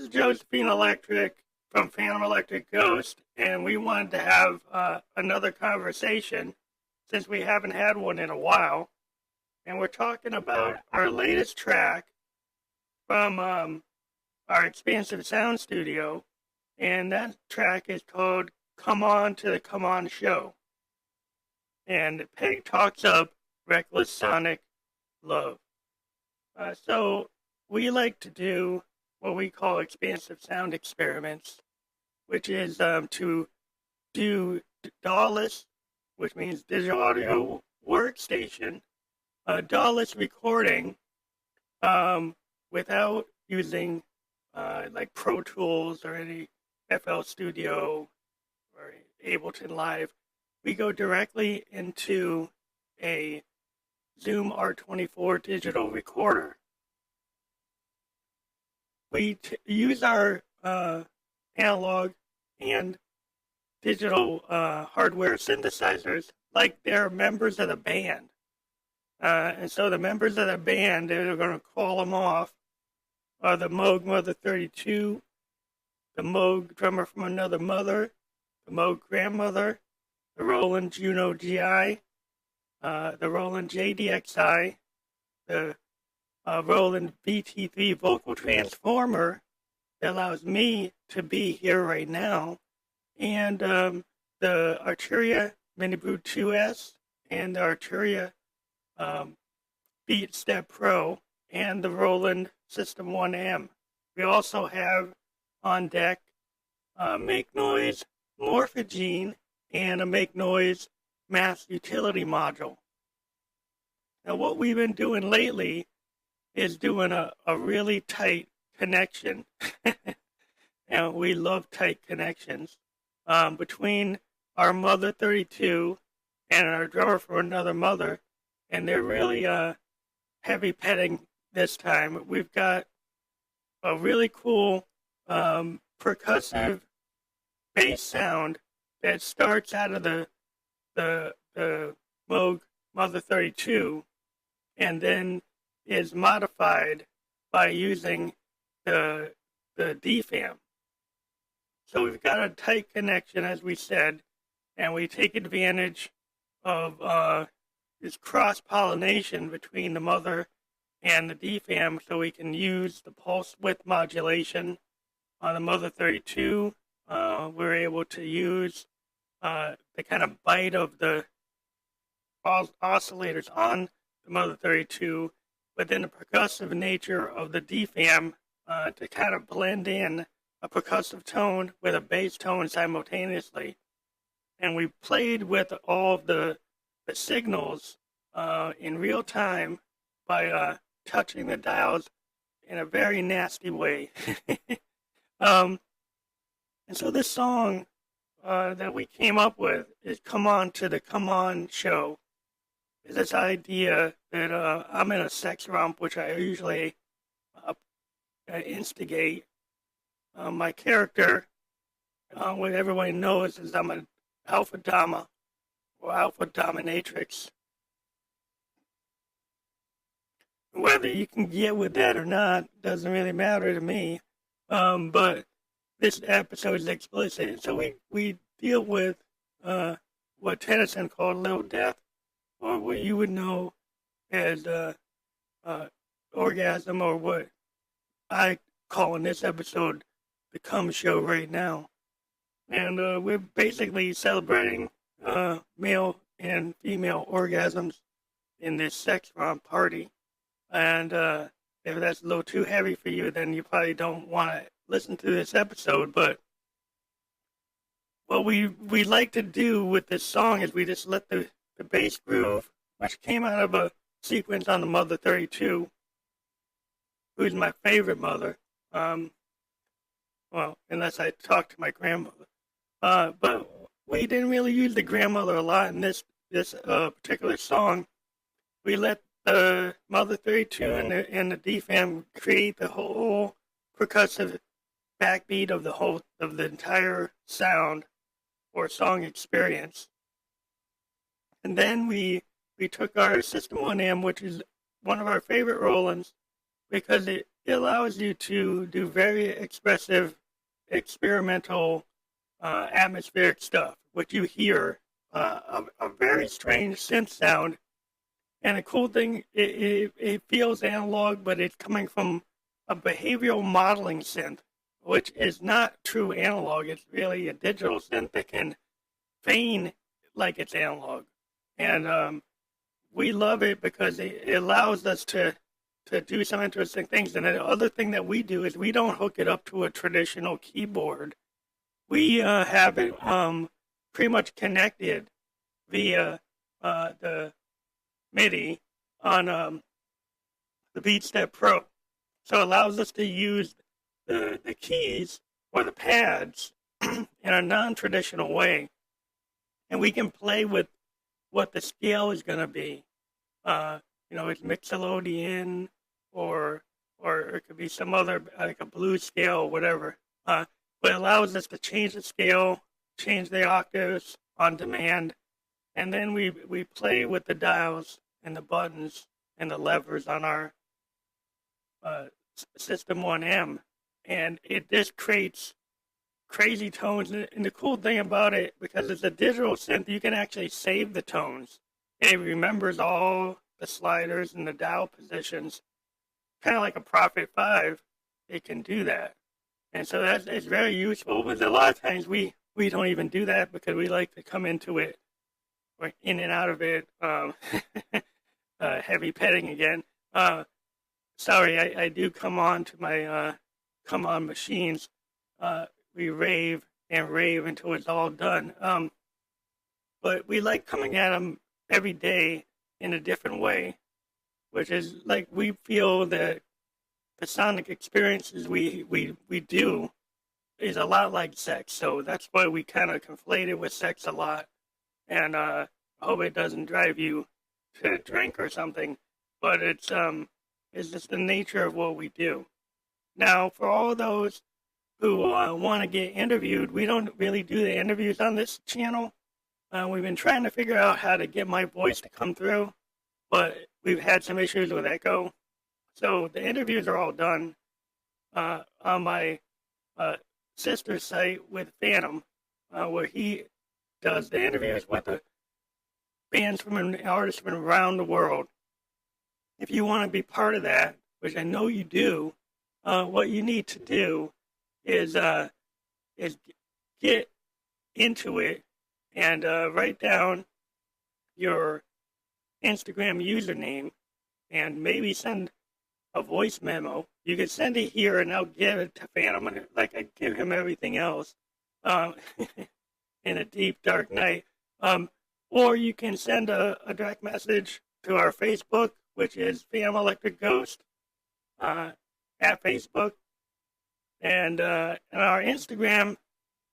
is Josephine Electric from Phantom Electric Ghost, and we wanted to have another conversation since we haven't had one in a while. And we're talking about our latest track from our expansive sound studio, and that track is called Come On to the Come On Show. And Peg talks up Reckless Sonic Love. So we like to do what we call expansive sound experiments, which is to do DAW-less, which means digital audio workstation, DAW-less recording without using like Pro Tools or any FL Studio or Ableton Live. We go directly into a Zoom R24 digital recorder. We use our analog and digital hardware synthesizers like they're members of the band. And so the members of the band, they're going to call them off, are the Moog Mother 32, the Moog Drummer from Another Mother, the Moog Grandmother, the Roland Juno GI, the Roland JDXI, the Roland VT3 vocal transformer that allows me to be here right now, and the Arturia Mini Brute 2S and the Arturia Beat Step Pro and the Roland System 1M. We also have on deck Make Noise Morphogene and a Make Noise Mass Utility Module. Now what we've been doing lately is doing a really tight connection. And we love tight connections between our Mother 32 and our Drummer for Another Mother, and they're really heavy petting this time. We've got a really cool percussive bass sound that starts out of the Moog Mother 32 and then is modified by using the DFAM. So we've got a tight connection, as we said, and we take advantage of this cross-pollination between the Mother and the DFAM, so we can use the pulse width modulation on the Mother 32. We're able to use the kind of bite of the oscillators on the Mother 32, but then the percussive nature of the DFAM to kind of blend in a percussive tone with a bass tone simultaneously. And we played with all of the signals in real time by touching the dials in a very nasty way. And so this song that we came up with is Come On to the Come On Show. Is this idea that I'm in a sex romp, which I usually instigate. My character, what everyone knows, is I'm an alpha dama or alpha dominatrix. Whether you can get with that or not doesn't really matter to me. But this episode is explicit, so we deal with what Tennyson called Little Death, or what you would know as orgasm, or what I call in this episode the cum show right now. And we're basically celebrating male and female orgasms in this sex romp party. And if that's a little too heavy for you, then you probably don't want to listen to this episode. But what we like to do with this song is we just let the bass groove, which came out of a sequence on the Mother 32, who's my favorite mother. Well, unless I talk to my grandmother. But we didn't really use the grandmother a lot in this particular song. We let the Mother 32 and the DFAM create the whole percussive backbeat of the entire sound or song experience. And then we took our System 1M, which is one of our favorite Rolands, because it it allows you to do very expressive, experimental, atmospheric stuff. What you hear, a very strange synth sound. And a cool thing, it feels analog, but it's coming from a behavioral modeling synth, which is not true analog. It's really a digital synth that can feign like it's analog. And we love it because it allows us to do some interesting things. And the other thing that we do is we don't hook it up to a traditional keyboard. We have it pretty much connected via the MIDI on the BeatStep Pro. So it allows us to use the keys or the pads in a non-traditional way. And we can play with what the scale is going to be. It's Mixolydian or it could be some other, like a blues scale, whatever. But it allows us to change the scale, change the octaves on demand, and then we play with the dials and the buttons and the levers on our System 1M, and it just creates crazy tones. And the cool thing about it, because it's a digital synth, you can actually save the tones. It remembers all the sliders and the dial positions, kind of like a Prophet 5. It can do that, and so it's very useful. But a lot of times we don't even do that because we like to come into it or in and out of it. Heavy petting again. Sorry, I do come on to my come on machines. We rave and rave until it's all done. But we like coming at them every day in a different way, which is like we feel that the sonic experiences we do is a lot like sex. So that's why we kind of conflate it with sex a lot. And I hope it doesn't drive you to drink or something. But it's just the nature of what we do. Now, for all those who want to get interviewed, we don't really do the interviews on this channel. We've been trying to figure out how to get my voice to come through, but we've had some issues with echo. So the interviews are all done on my sister's site with Phantom, where he does the interviews with the bands from artists from around the world. If you want to be part of that, which I know you do, what you need to do is get into it and write down your Instagram username and maybe send a voice memo. You can send it here and I'll give it to Phantom like I give him everything else in a deep, dark night. Or you can send a direct message to our Facebook, which is Phantom Electric Ghost at Facebook. And on our Instagram,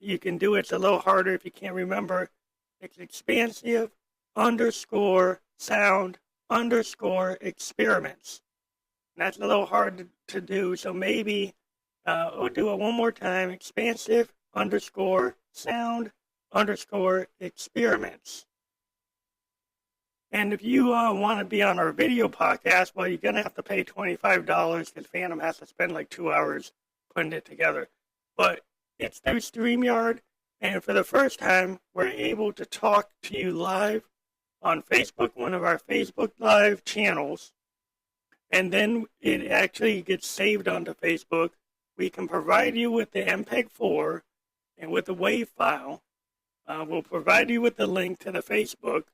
you can do it. It's a little harder if you can't remember. It's expansive _sound _experiments. And that's a little hard to do. So maybe we'll do it one more time. Expansive _sound _experiments. And if you want to be on our video podcast, well, you're going to have to pay $25 because Phantom has to spend like 2 hours putting it together. But it's through StreamYard, and for the first time, we're able to talk to you live on Facebook, one of our Facebook Live channels. And then it actually gets saved onto Facebook. We can provide you with the MPEG-4 and with the WAV file. We'll provide you with the link to the Facebook.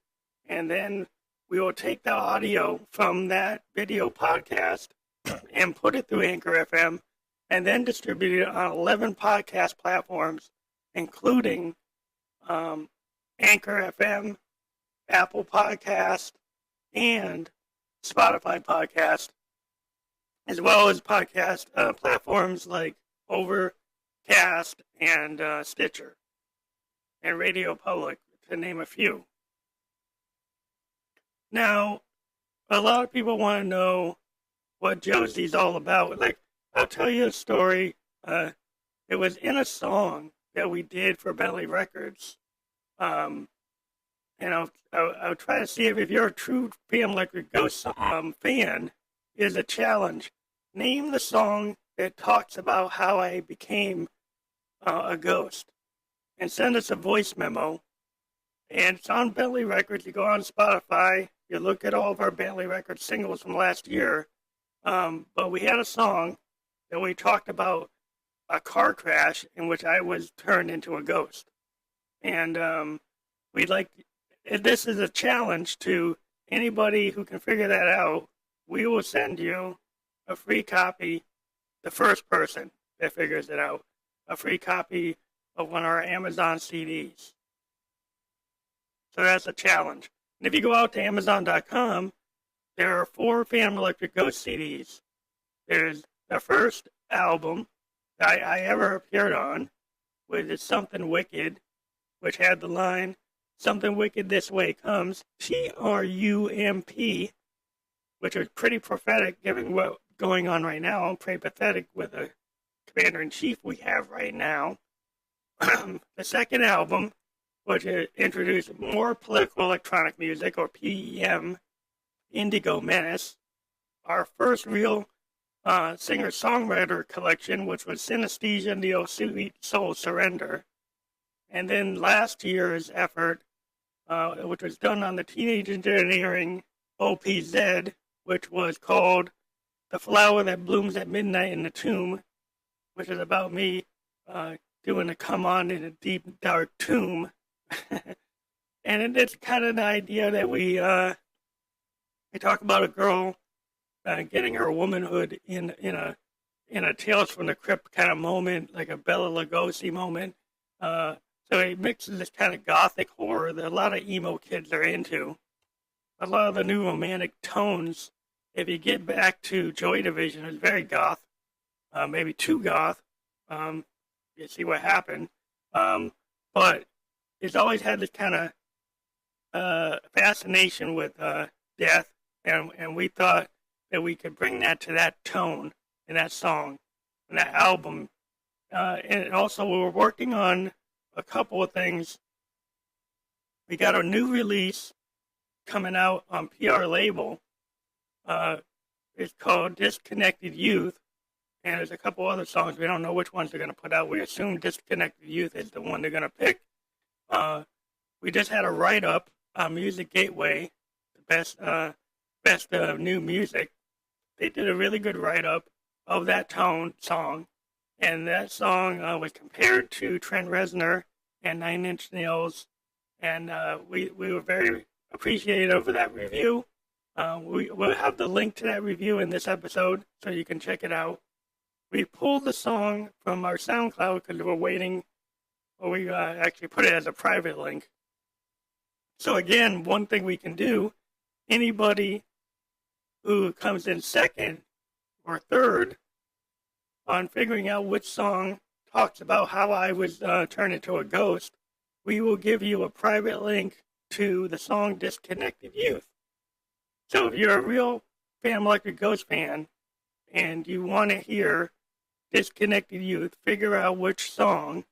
And then we will take the audio from that video podcast and put it through Anchor FM and then distribute it on 11 podcast platforms, including Anchor FM, Apple Podcast, and Spotify Podcast, as well as podcast platforms like Overcast and Stitcher and Radio Public, to name a few. Now, a lot of people want to know what Josie's all about. Like, I'll tell you a story. It was in a song that we did for Bentley Records. And I'll try to see if you're a true Phantom Electric Ghost fan, is a challenge. name the song that talks about how I became a ghost, and send us a voice memo. And it's on Bentley Records. You go on Spotify, you look at all of our Bentley Records singles from last year. But we had a song that we talked about a car crash in which I was turned into a ghost. And we'd like, this is a challenge to anybody who can figure that out. We will send you a free copy, the first person that figures it out, a free copy of one of our Amazon CDs. So that's a challenge. And if you go out to Amazon.com, there are 4 Phantom Electric Ghost CDs. There's the first album that I ever appeared on, which is Something Wicked, which had the line, "Something wicked this way comes, TRUMP," which was pretty prophetic given what's going on right now. I'm pretty pathetic with the commander-in-chief we have right now. The second album, which introduced more political electronic music, or PEM, Indigo Menace. Our first real singer-songwriter collection, which was Synesthesia Neo Sweet Soul Surrender. And then last year's effort, which was done on the Teenage Engineering OPZ, which was called The Flower That Blooms at Midnight in the Tomb, which is about me doing a come on in a deep, dark tomb. And it's kind of the idea that we talk about a girl getting her womanhood in a Tales from the Crypt kind of moment, like a Bela Lugosi moment. So it mixes this kind of gothic horror that a lot of emo kids are into. A lot of the new romantic tones, if you get back to Joy Division, is very goth, maybe too goth. You see what happened. But it's always had this kind of fascination with death, and we thought that we could bring that to that tone in that song, in that album. And also, we were working on a couple of things. We got a new release coming out on PR label. It's called Disconnected Youth, and there's a couple other songs. We don't know which ones they're going to put out. We assume Disconnected Youth is the one they're going to pick. We just had a write-up on Music Gateway, the best new music. They did a really good write-up of that song, and that song was compared to Trent Reznor and Nine Inch Nails, and we were very appreciative of that review. We'll have the link to that review in this episode, so you can check it out. We pulled the song from our SoundCloud because we're waiting, or we actually put it as a private link. So again, one thing we can do, anybody who comes in second or third on figuring out which song talks about how I was turned into a ghost, we will give you a private link to the song Disconnected Youth. So if you're a real Phantom Electric Ghost fan and you want to hear Disconnected Youth, figure out which song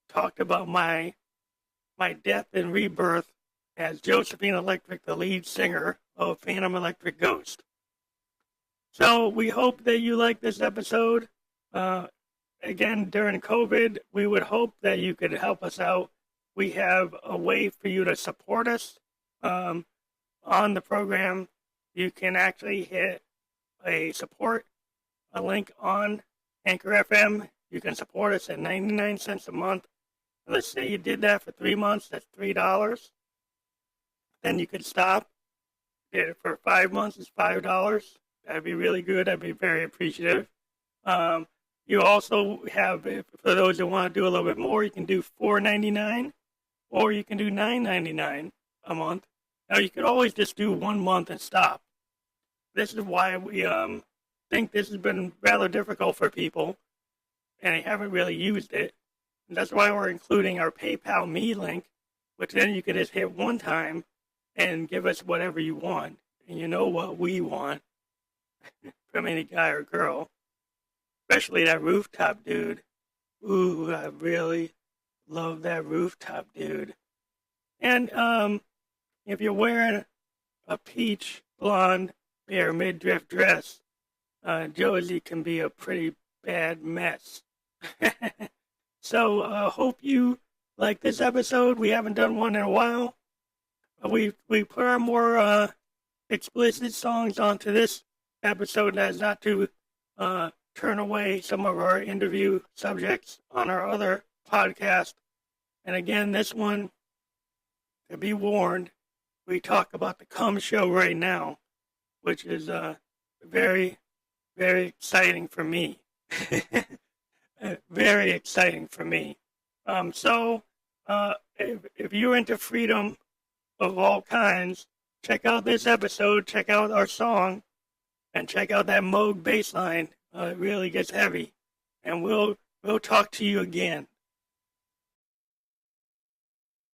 talked about my death and rebirth as Josephine Electric, the lead singer of Phantom Electric Ghost. So we hope that you like this episode. Again, during COVID, we would hope that you could help us out. We have a way for you to support us on the program. You can actually hit a link on Anchor FM. You can support us at 99 cents a month. Let's say you did that for 3 months, that's $3. Then you could stop. Did it for 5 months, it's $5. That'd be really good. I'd be very appreciative. You also have, for those that want to do a little bit more, you can do $4.99 or you can do $9.99 a month. Now, you could always just do 1 month and stop. This is why we think this has been rather difficult for people, and they haven't really used it. And that's why we're including our PayPal Me link, which then you could just hit one time and give us whatever you want. And you know what we want from any guy or girl, especially that rooftop dude. Ooh, I really love that rooftop dude. And if you're wearing a peach blonde bare midriff dress, Josie can be a pretty bad mess. So, hope you like this episode. We haven't done one in a while. We put our more explicit songs onto this episode as not to turn away some of our interview subjects on our other podcast. And again, this one, to be warned, we talk about the Cum Show right now, which is very, very exciting for me. Very exciting for me. So, if you're into freedom of all kinds, check out this episode, check out our song, and check out that Moog bass line. It really gets heavy. And we'll talk to you again.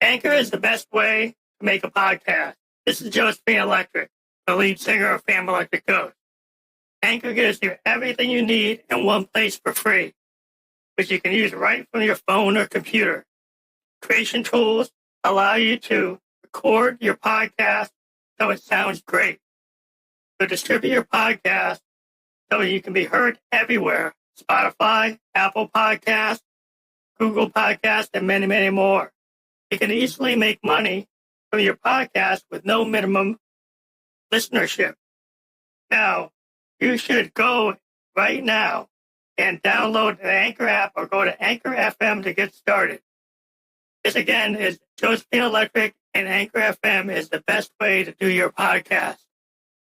Anchor is the best way to make a podcast. This is Josephine Electric, the lead singer of Family Electric Ghost. Anchor gives you everything you need in one place for free, which you can use right from your phone or computer. Creation tools allow you to record your podcast so it sounds great. To distribute your podcast so you can be heard everywhere. Spotify, Apple Podcasts, Google Podcasts, and many, many more. You can easily make money from your podcast with no minimum listenership. Now, you should go right now and download the Anchor app or go to Anchor FM to get started. This again is Josephine Electric, and Anchor FM is the best way to do your podcast.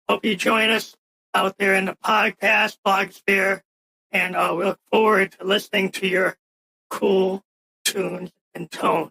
Hope you join us out there in the podcast blogosphere, and we look forward to listening to your cool tunes and tones.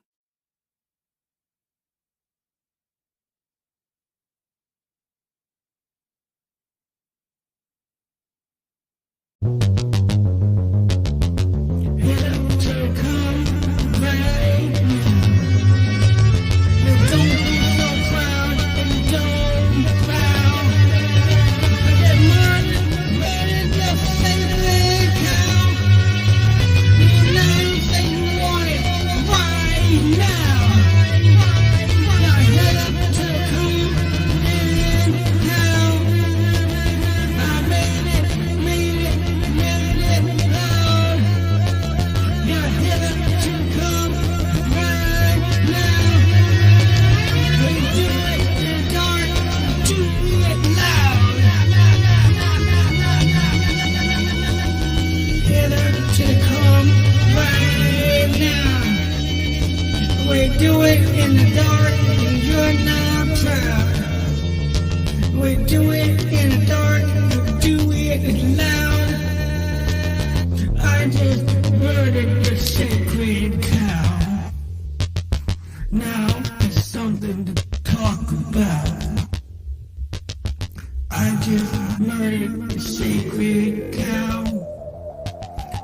Do it in the dark and you're not proud. We do it in the dark, we do it loud. I just murdered the sacred cow. Now it's something to talk about. I just murdered the sacred cow.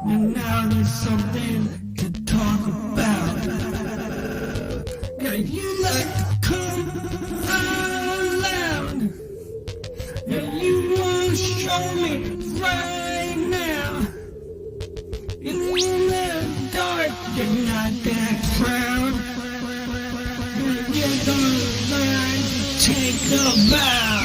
And now there's something to talk about. You like to come out loud, and you want to show me right now. In the dark, you're not that proud. You're gonna learn to take a bow.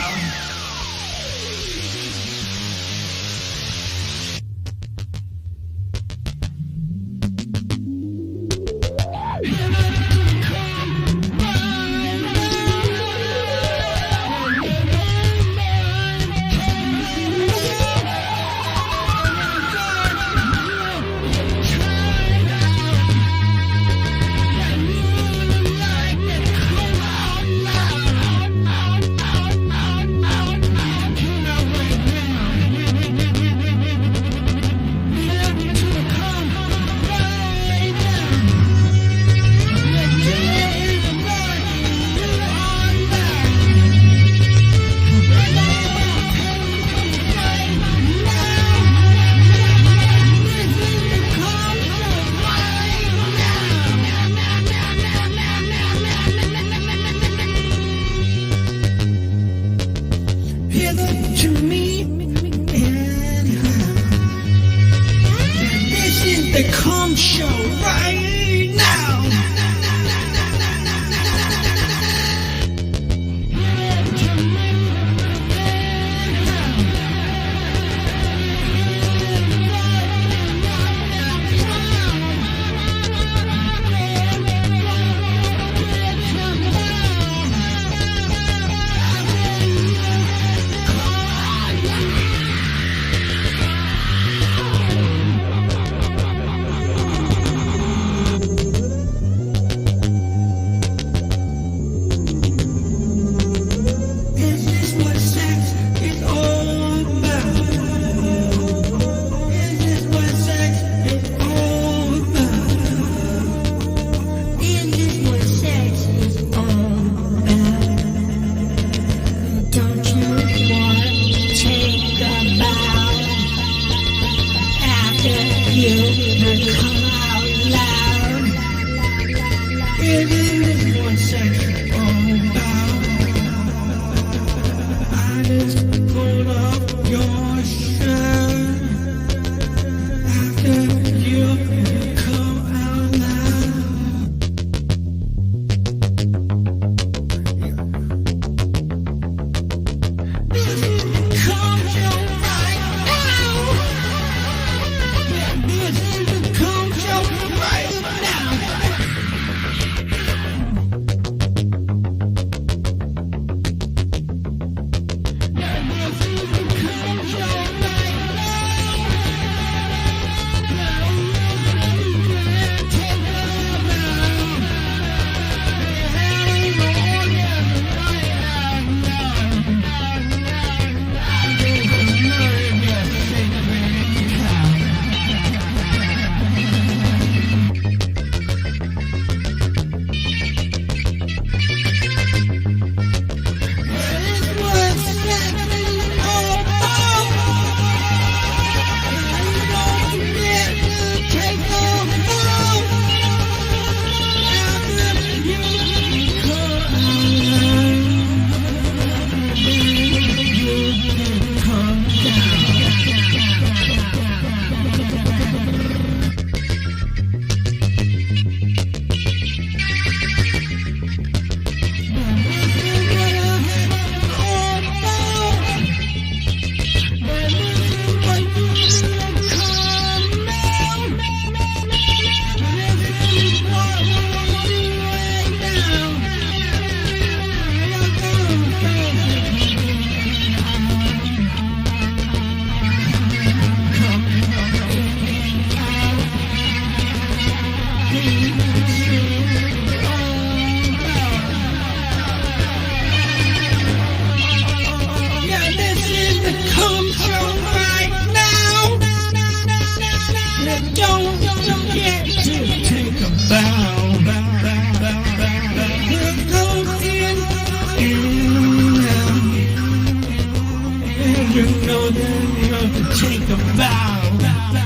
The Cum Show right now. just pull up your shirt after you come out loud. This is the come show right now. This is the come show right now. Yeah, this is the come show right now. Now don't forget to take a bow. It goes in and out. And you know that you have to take a bow.